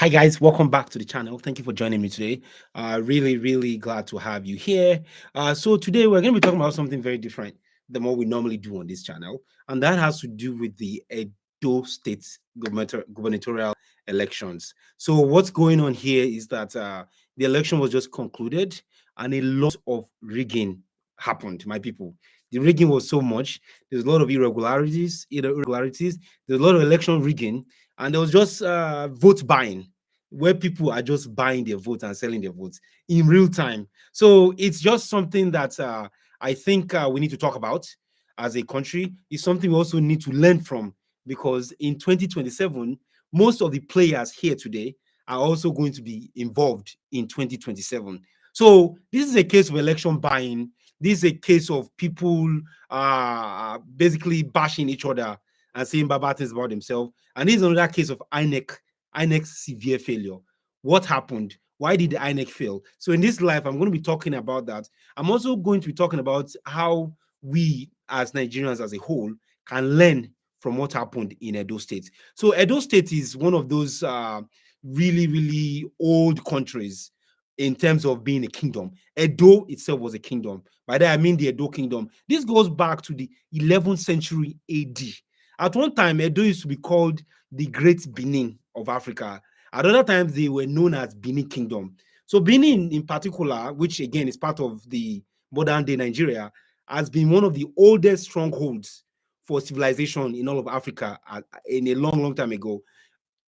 Hi guys, welcome back to the channel. Thank you for joining me today. Really glad to have you here. So today we're going to be talking about something very different than what we normally do on this channel, and that has to do with the Edo State gubernatorial elections. So what's going on here is that the election was just concluded, and a lot of rigging happened. My people, the rigging was so much. There's a lot of irregularities. There's a lot of election rigging, and there was just vote buying, where people are just buying their votes and selling their votes in real time. So it's just something that I think we need to talk about as a country. It's something we also need to learn from, because in 2027, most of the players here today are also going to be involved in 2027. So this is a case of election buying. This is a case of people basically bashing each other and saying bad things about themselves. And this is another case of INEC's severe failure. What happened? Why did the INEC fail? So in this life, I'm going to be talking about that. I'm also going to be talking about how we as Nigerians as a whole can learn from what happened in Edo State. So Edo State is one of those really old countries in terms of being a kingdom. Edo itself was a kingdom. By that I mean the Edo kingdom. This goes back to the 11th century AD. At one time, Edo used to be called the Great Benin of Africa. At other times, they were known as Benin Kingdom. So Benin in particular, which again is part of the modern day Nigeria, has been one of the oldest strongholds for civilization in all of Africa in a long time ago,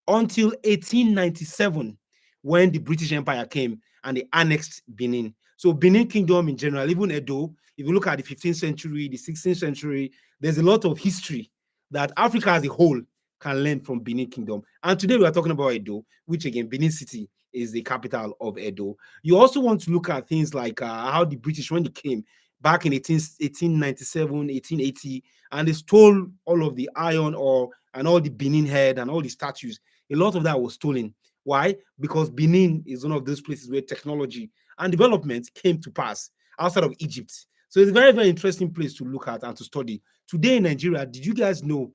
until 1897, when the British Empire came and they annexed Benin. So Benin Kingdom in general, even Edo, if you look at the 15th century, the 16th century, there's a lot of history that Africa as a whole can learn from Benin Kingdom. And today we are talking about Edo, which again, Benin City is the capital of Edo. You also want to look at things like how the British, when they came back in 1897, 1880, and they stole all of the iron ore and all the Benin head and all the statues. A lot of that was stolen. Why? Because Benin is one of those places where technology and development came to pass outside of Egypt. So it's a very interesting place to look at and to study. Today in Nigeria, did you guys know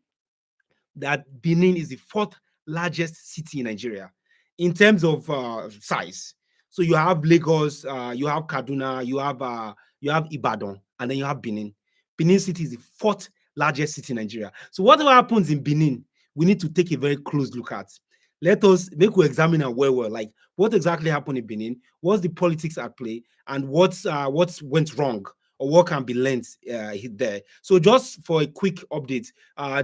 that Benin is the fourth largest city in Nigeria in terms of size? So you have Lagos, you have Kaduna, you have Ibadan, and then you have Benin. Benin City is the fourth largest city in Nigeria. So whatever happens in Benin, we need to take a very close look at. Let us make we examine it well, like what exactly happened in Benin, what's the politics at play, and what's went wrong, or what can be learned there. So just for a quick update,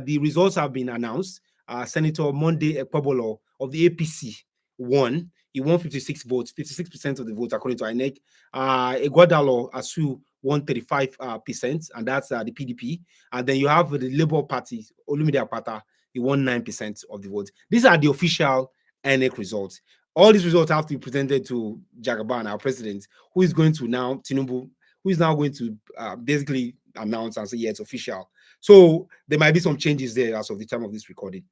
the results have been announced. Senator Monday Okpebholo of the APC won. He won 56 votes, 56% of the votes according to INEC. Ighodalo Asue won 35%, and that's the PDP. And then you have the Labour Party, Olumide Akpata, he won 9% of the votes. These are the official INEC results. All these results have to be presented to Jagaban, our president, who is going to now, Tinubu, who is now going to basically announce and say, yeah, it's official. So there might be some changes there as of the time of this recording.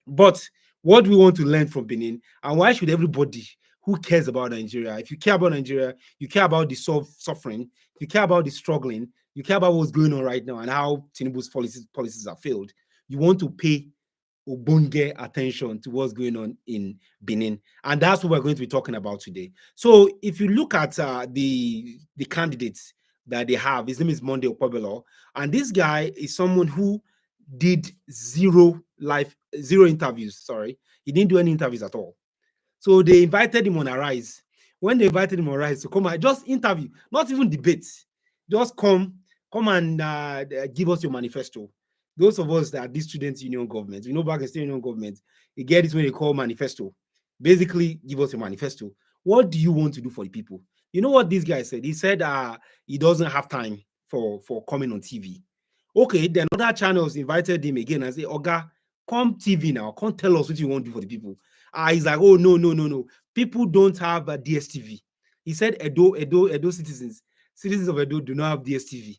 But what we want to learn from Benin, and why should everybody who cares about Nigeria, if you care about Nigeria, you care about the suffering, you care about the struggling, you care about what's going on right now and how Tinubu's policies have failed, you want to pay obonge attention to what's going on in Benin. And that's what we're going to be talking about today. So if you look at the candidates that they have, his name is Monday Okpebholo, and this guy is someone who did zero interviews. Sorry, he didn't do any interviews at all. So they invited him on Arise. When they invited him on Arise to come and just interview, not even debate, just come and give us your manifesto. Those of us that are these student union government, we know back in state union government, you get it when they call manifesto. Basically, give us a manifesto. What do you want to do for the people? You know what this guy said? He said he doesn't have time for coming on TV. Okay, then other channels invited him again and say, Oga, come TV now, come tell us what you want to do for the people. He's like, oh, no. People don't have a DSTV. He said Edo citizens of Edo do not have DSTV.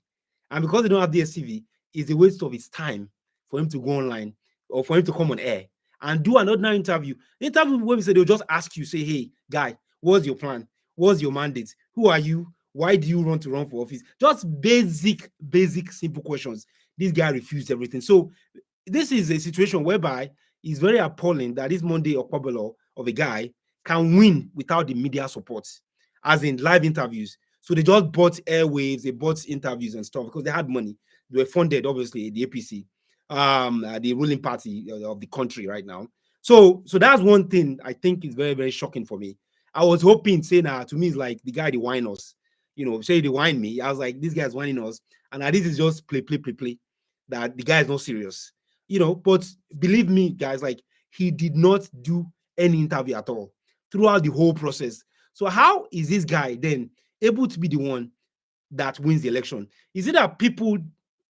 And because they don't have DSTV, it's a waste of his time for him to go online or for him to come on air and do another interview. Interview where we say they'll just ask you, say, hey, guy, what's your plan? What's your mandate? Who are you? Why do you want to run for office? Just basic, simple questions. This guy refused everything. So this is a situation whereby it's very appalling that this Monday Okpebholo of a guy can win without the media support, as in live interviews. So they just bought airwaves, they bought interviews and stuff because they had money. They were funded, obviously, the APC, the ruling party of the country right now. So that's one thing I think is very, very shocking for me. I was hoping, saying to me, it's like the guy they whine us, say they whine me. I was like, this guy's whining us, and this is just play. That the guy is not serious, But believe me, guys, like he did not do any interview at all throughout the whole process. So how is this guy then able to be the one that wins the election? Is it that people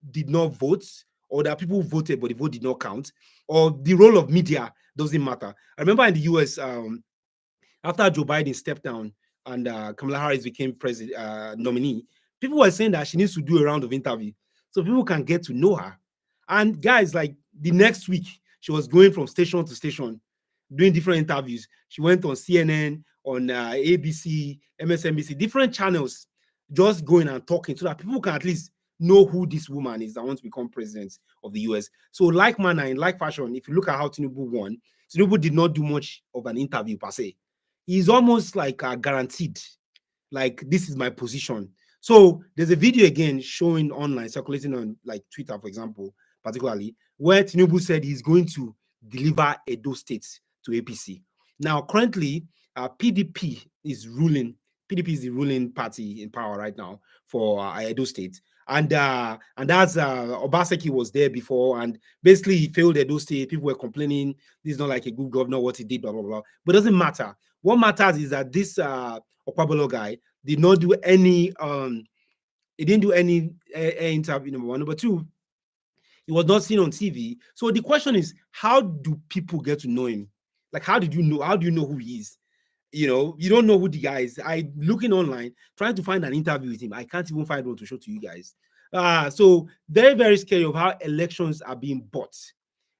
did not vote, or that people voted but the vote did not count, or the role of media doesn't matter? I remember in the US, after Joe Biden stepped down and Kamala Harris became president nominee, people were saying that she needs to do a round of interview so people can get to know her. And guys, like the next week, she was going from station to station, doing different interviews. She went on CNN, on ABC, MSNBC, different channels, just going and talking so that people can at least know who this woman is that wants to become president of the US. So, like manner, in like fashion, if you look at how Tinubu won, Tinubu did not do much of an interview per se. He's almost like guaranteed, like this is my position. So there's a video again showing online, circulating on like Twitter, for example, particularly, where Tinubu said he's going to deliver Edo State to APC. Now, currently, PDP is ruling. PDP is the ruling party in power right now for Edo State. And that's Obaseki was there before, and basically he failed Edo State. People were complaining this is not like a good governor, what he did, blah blah blah. But it doesn't matter. What matters is that this Okpebholo guy did not do any he didn't do any interview, number one. Number two, he was not seen on TV. So the question is, how do people get to know him? Like, how do you know who he is? You don't know who the guy is. I looking online, trying to find an interview with him. I can't even find one to show to you guys. So very, very scary of how elections are being bought.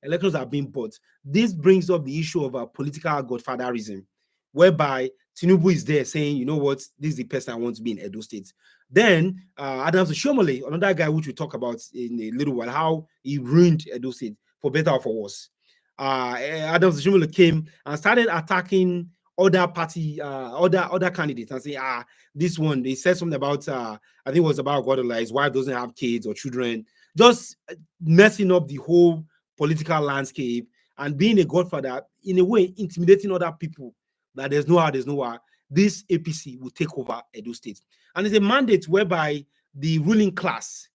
Elections are being bought. This brings up the issue of political godfatherism, whereby Tinubu is there saying, you know what, this is the person I want to be in Edo State. Then Adams Oshiomole, another guy which we'll talk about in a little while, how he ruined Edo State for better or for worse. Adams Oshiomole came and started attacking other party, other candidates, and say, this one, they said something about, I think it was about Godfatherism, his wife doesn't have kids or children, just messing up the whole political landscape and being a godfather, in a way, intimidating other people that there's no how, this APC will take over Edo State. And it's a mandate whereby the ruling class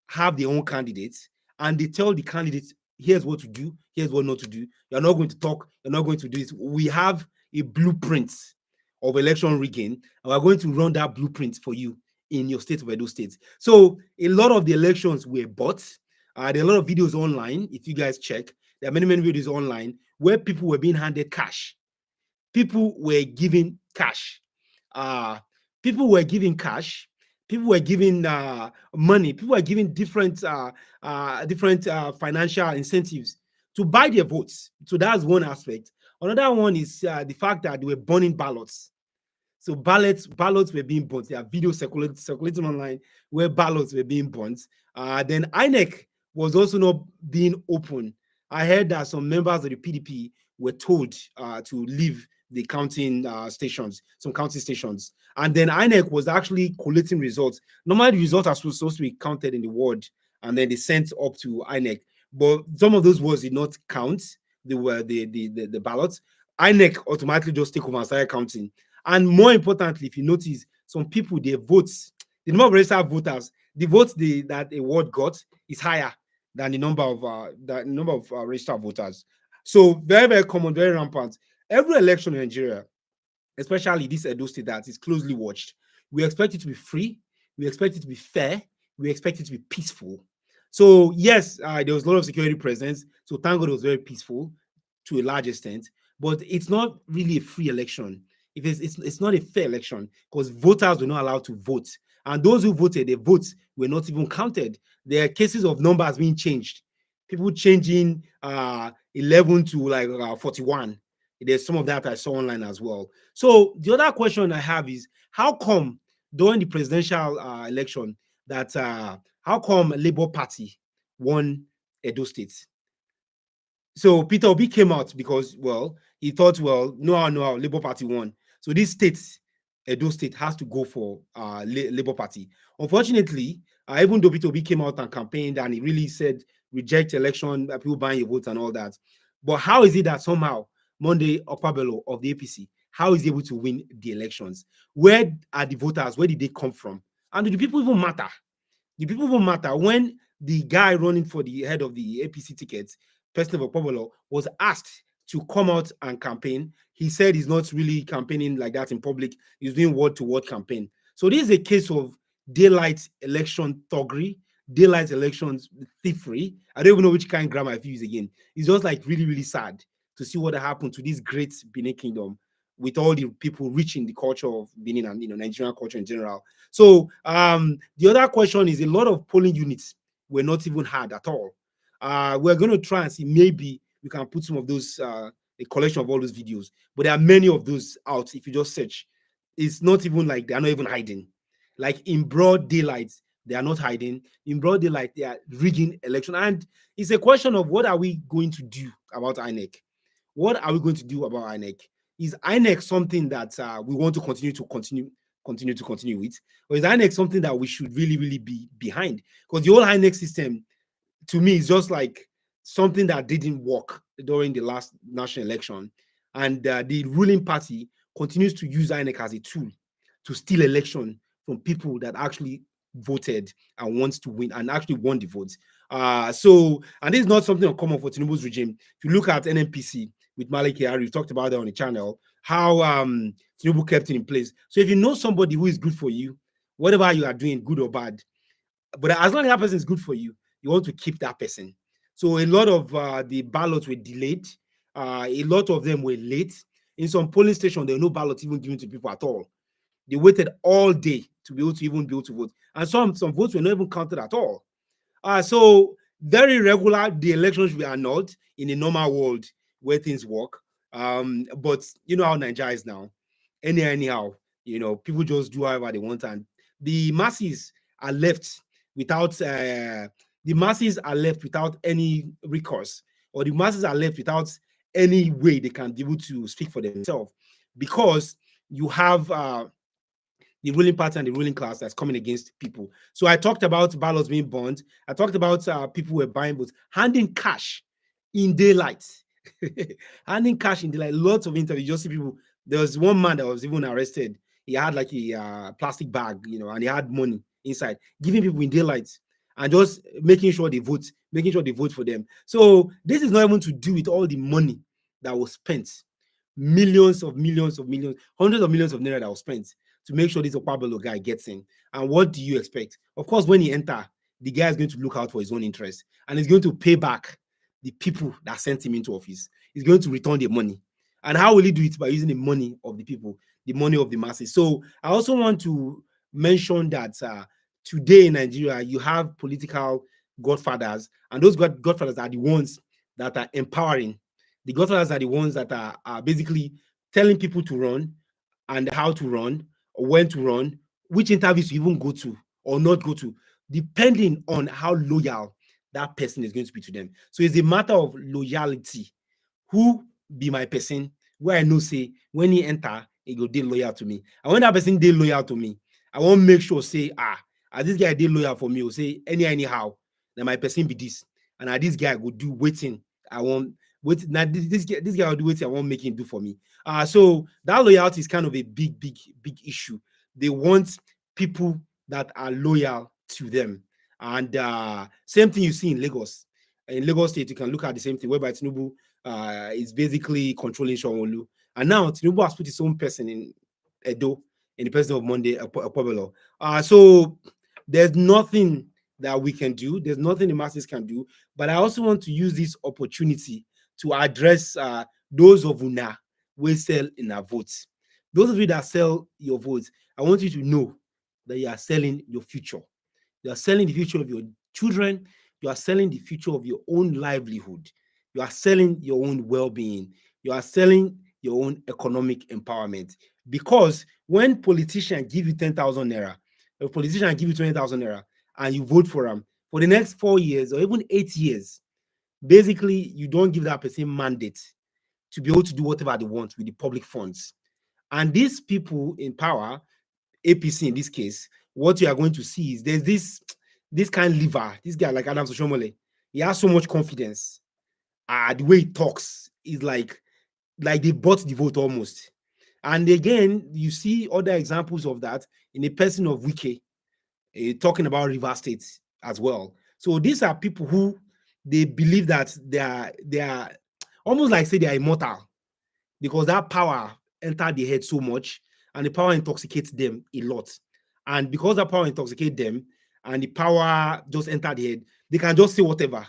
have their own candidates, and they tell the candidates, here's what to do, here's what not to do. You're not going to talk, you're not going to do it. We have a blueprint of election rigging, and we're going to run that blueprint for you in your state of Edo State. So a lot of the elections were bought. There are a lot of videos online. If you guys check, there are many videos online where people were being handed cash. People were giving cash. People were giving cash. People were giving money. People were giving different financial incentives to buy their votes. So that's one aspect. Another one is the fact that they were burning ballots. So ballots were being burnt. There are videos circulating online where ballots were being burnt. Then INEC was also not being open. I heard that some members of the PDP were told to leave the counting stations, some counting stations. And then INEC was actually collating results. Normally, the results are supposed to be counted in the ward, and then they sent up to INEC. But some of those words did not count. They were the ballots. INEC automatically just take over and start counting. And more importantly, if you notice, some people, their votes, the number of registered voters, the votes that a ward got is higher than the number of registered voters. So very, very common, very rampant. Every election in Nigeria, especially this Edo State that is closely watched, we expect it to be free, we expect it to be fair, we expect it to be peaceful. So yes, there was a lot of security presence. So thank God it was very peaceful to a large extent, but it's not really a free election. It's not a fair election because voters were not allowed to vote. And those who voted, their votes were not even counted. There are cases of numbers being changed. People changing 11 to like 41. There's some of that I saw online as well. So the other question I have is, how come during the presidential election that how come Labour Party won Edo State? So Peter Obi came out because, well, he thought, well, no, Labour Party won. So this state, Edo State, has to go for Labour Party. Unfortunately, even though Peter Obi came out and campaigned and he really said reject election, people buying your votes and all that, but how is it that somehow Monday Okpebholo of the APC, how is he able to win the elections? Where are the voters? Where did they come from? And do the people even matter? The people even matter when the guy running for the head of the APC ticket, President Okpebholo, was asked to come out and campaign. He said he's not really campaigning like that in public. He's doing word-to-word campaign. So this is a case of daylight election thuggery, daylight elections thievery. I don't even know which kind of grammar I use again. It's just like really, really sad to see what happened to this great Benin kingdom with all the people reaching the culture of Benin and Nigerian culture in general. So the other question is a lot of polling units were not even had at all. We're going to try and see maybe we can put some of those a collection of all those videos, but there are many of those out. If you just search, it's not even like they are not even hiding. Like in broad daylight, they are not hiding. In broad daylight, they are rigging election, and it's a question of what are we going to do about INEC? What are we going to do about INEC? Is INEC something that we want to continue with, or is INEC something that we should really, really be behind? Because the whole INEC system, to me, is just like something that didn't work during the last national election, and the ruling party continues to use INEC as a tool to steal election from people that actually voted and wants to win and actually won the votes. And this is not something uncommon for Tinubu's regime. If you look at NNPC with Malik Kyari, we've talked about that on the channel, how Tinubu kept it in place. So if you know somebody who is good for you, whatever you are doing, good or bad, but as long as that person is good for you, you want to keep that person. So a lot of the ballots were delayed. A lot of them were late. In some polling stations, there were no ballots even given to people at all. They waited all day to be able to vote. And some votes were not even counted at all. So very regular, the elections were annulled in a normal world where things work. But you know how Nigeria is now. Anyhow, people just do however they want, and the masses are left without any recourse, or the masses are left without any way they can be able to speak for themselves, because you have the ruling party and the ruling class that's coming against people. So I talked about ballots being burned. I talked about people were buying votes, handing cash in daylight. Handing cash in daylight. Lots of interviews. You just see people. There was one man that was even arrested. He had like a plastic bag, and he had money inside, giving people in daylight and just making sure they vote for them. So this is not even to do with all the money that was spent, millions, hundreds of millions of naira that was spent to make sure this Okpebholo guy gets in. And what do you expect? Of course, when he enter, the guy is going to look out for his own interest, and he's going to pay back the people that sent him into office. He's going to return the money. And how will he do it? By using the money of the people, the money of the masses. So I also want to mention that today in Nigeria, you have political godfathers, and those godfathers are the ones that are empowering. The godfathers are the ones that are basically telling people to run and how to run, or when to run, which interviews you even go to or not go to, depending on how loyal that person is going to be to them. So it's a matter of loyalty. Who be my person where I know say when he enter, he go dey loyal to me. And when that person dey loyal to me, I want make sure say, as this guy dey loyal for me, or say anyhow, then my person be this. And this guy go do waiting. I want wait now this guy will do waiting I want make him do for me. So that loyalty is kind of a big issue. They want people that are loyal to them. And same thing you see in Lagos. In Lagos State, you can look at the same thing, whereby Tinubu is basically controlling Sanwo-Olu. And now Tinubu has put his own person in Edo, in the person of Monday Okpebholo. So there's nothing that we can do. There's nothing the masses can do. But I also want to use this opportunity to address those of una who sell in our votes. Those of you that sell your votes, I want you to know that you are selling your future. You are selling the future of your children. You are selling the future of your own livelihood. You are selling your own well-being. You are selling your own economic empowerment. Because when politicians give you 10,000 naira, a politician give you 20,000 naira, and you vote for them for the next 4 years or even 8 years, Basically, you don't give that person mandate to be able to do whatever they want with the public funds. And these people in power, APC in this case, what you are going to see is there's this kind of liver, this guy like Adam Oshiomole, he has so much confidence. The way he talks is like they bought the vote almost. And again, you see other examples of that in the person of Wike, talking about River State as well. So these are people who they believe that they are almost like say they are immortal because that power entered their head so much and the power intoxicates them a lot. And because that power intoxicates them and the power just entered the head, they can just say whatever,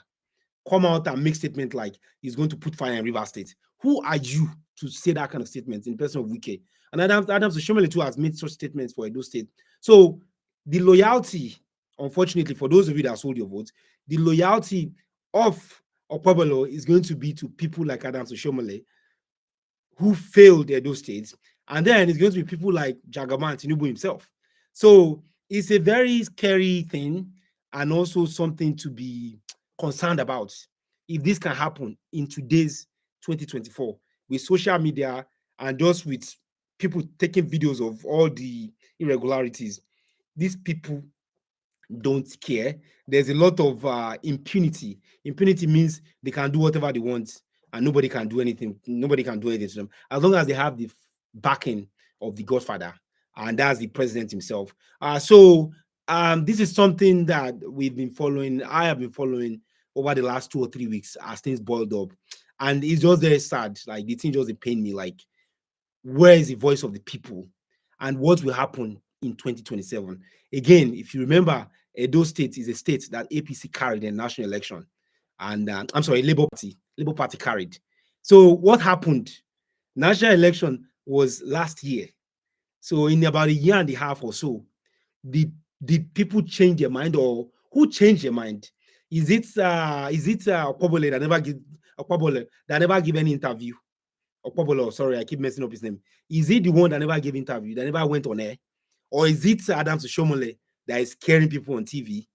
come out and make statement like he's going to put fire in River State. Who are you to say that kind of statement in the person of Wike? And Adams Oshiomole too has made such statements for Edo State. So the loyalty, unfortunately, for those of you that sold your votes, the loyalty of Okpebholo is going to be to people like Adams Oshiomole who failed Edo State, and then it's going to be people like Jagaban Tinubu himself. So it's a very scary thing and also something to be concerned about if this can happen in today's 2024 with social media and just with people taking videos of all the irregularities. These people don't care. There's a lot of impunity. Impunity means they can do whatever they want and nobody can do anything. Nobody can do anything to them as long as they have the backing of the Godfather, and that's the president himself. This is something that we've been following. I have been following over the last 2 or 3 weeks as things boiled up, and it's just very sad. Like the thing just pain me. Like, where is the voice of the people and what will happen in 2027? Again, if you remember, Edo State is a state that APC carried in the national election. And I'm sorry, Labour Party carried. So what happened? National election was last year. So in about a year and a half or so, did people change their mind, or who changed their mind? Is it Okpebholo that never give any interview? Okpebholo, sorry, I keep messing up his name. Is he the one that never gave interview, that never went on air? Or is it Adams Oshiomole that is scaring people on TV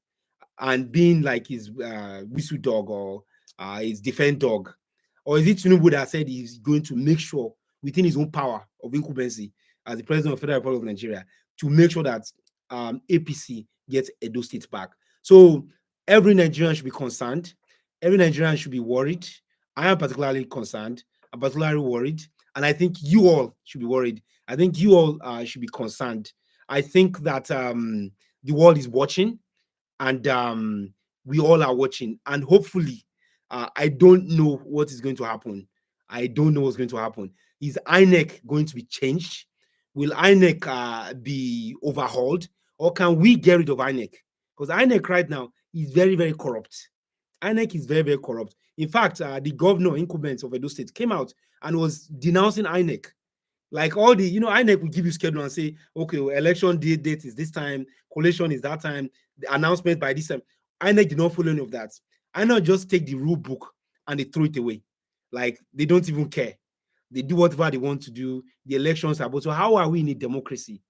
and being like his whistle dog or his defense dog? Or is it Tinubu that said he's going to make sure within his own power of incumbency as the president of the Federal Republic of Nigeria to make sure that APC gets Edo State back? So every Nigerian should be concerned. Every Nigerian should be worried. I am particularly concerned. I'm particularly worried. And I think you all should be worried. I think you all should be concerned. I think that the world is watching, and we all are watching. And hopefully, I don't know what is going to happen. I don't know what's going to happen. Is INEC going to be changed? Will INEC be overhauled? Or can we get rid of INEC? Because INEC right now is very, very corrupt. INEC is very, very corrupt. In fact, the governor incumbent of Edo State came out and was denouncing INEC. Like all the, INEC will give you schedule and say, okay, well, election date is this time, collation is that time, the announcement by this time. INEC did not follow any of that. INEC just take the rule book and they throw it away. Like they don't even care. They do whatever they want to do. The elections are about. So how are we in a democracy?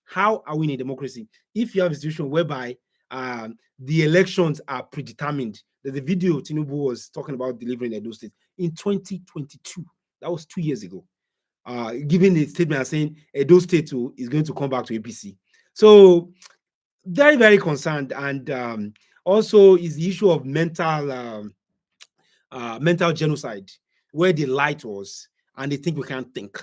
How are we in a democracy if you have a situation whereby the elections are predetermined? There's a video Tinubu was talking about delivering Edo State in 2022. That was 2 years ago. Giving a statement and saying Edo State is going to come back to APC. So very, very concerned. And also is the issue of mental genocide, where they lie to us and they think we can't think.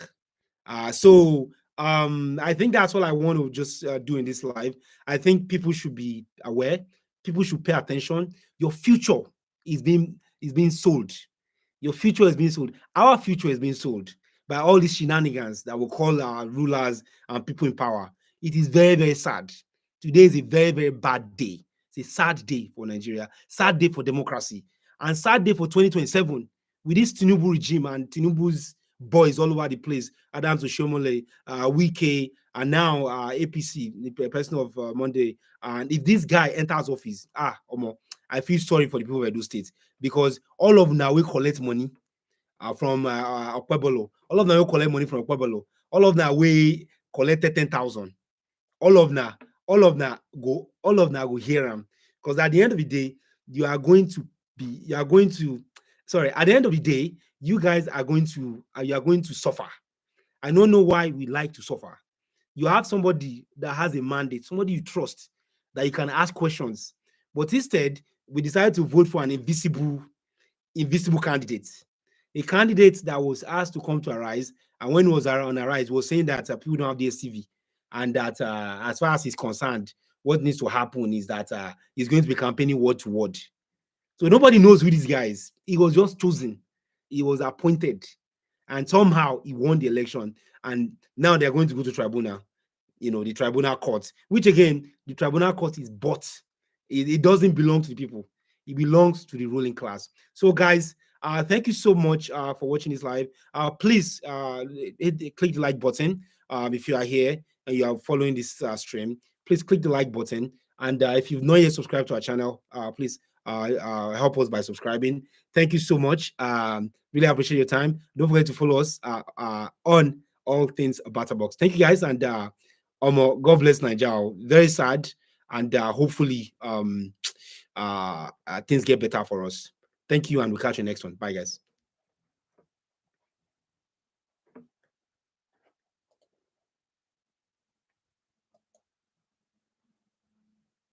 I think that's all I want to just do in this live. I think people should be aware. People should pay attention. Your future is being sold. Your future is being sold. Our future is being sold by all these shenanigans that will call our rulers and people in power. It is very, very sad. Today is a very, very bad day. It's a sad day for Nigeria, sad day for democracy, and sad day for 2027 with this Tinubu regime and Tinubu's boys all over the place. Adams Oshiomole, Wike, and now APC, the person of Monday. And if this guy enters office, I feel sorry for the people of Edo State, because all of now we collect money from Okpebholo. All of now we collect money from Okpebholo. All of now we collected 10,000. All of now go hear them, because at the end of the day, you are going to sorry, at the end of the day, you guys are going to you are going to suffer. I don't know why we like to suffer. You have somebody that has a mandate, somebody you trust, that you can ask questions. But instead, we decided to vote for an invisible candidate. A candidate that was asked to come to Arise, and when he was on Arise, was saying that people don't have DSTV, and that as far as he's concerned, what needs to happen is that he's going to be campaigning word to word. So nobody knows who this guy is. He was just chosen. He was appointed, and somehow he won the election. And now they're going to go to tribunal, the tribunal court, which again, the tribunal court is bought. It doesn't belong to the people. It belongs to the ruling class. So guys, thank you so much for watching this live. Please click the like button if you are here and you are following this stream. Please click the like button. And if you've not yet subscribed to our channel, please help us by subscribing. Thank you so much. Really appreciate your time. Don't forget to follow us on all things BattaBox. Thank you guys, and God bless Nigeria. Very sad, and hopefully things get better for us. Thank you, and we'll catch you next one. Bye, guys.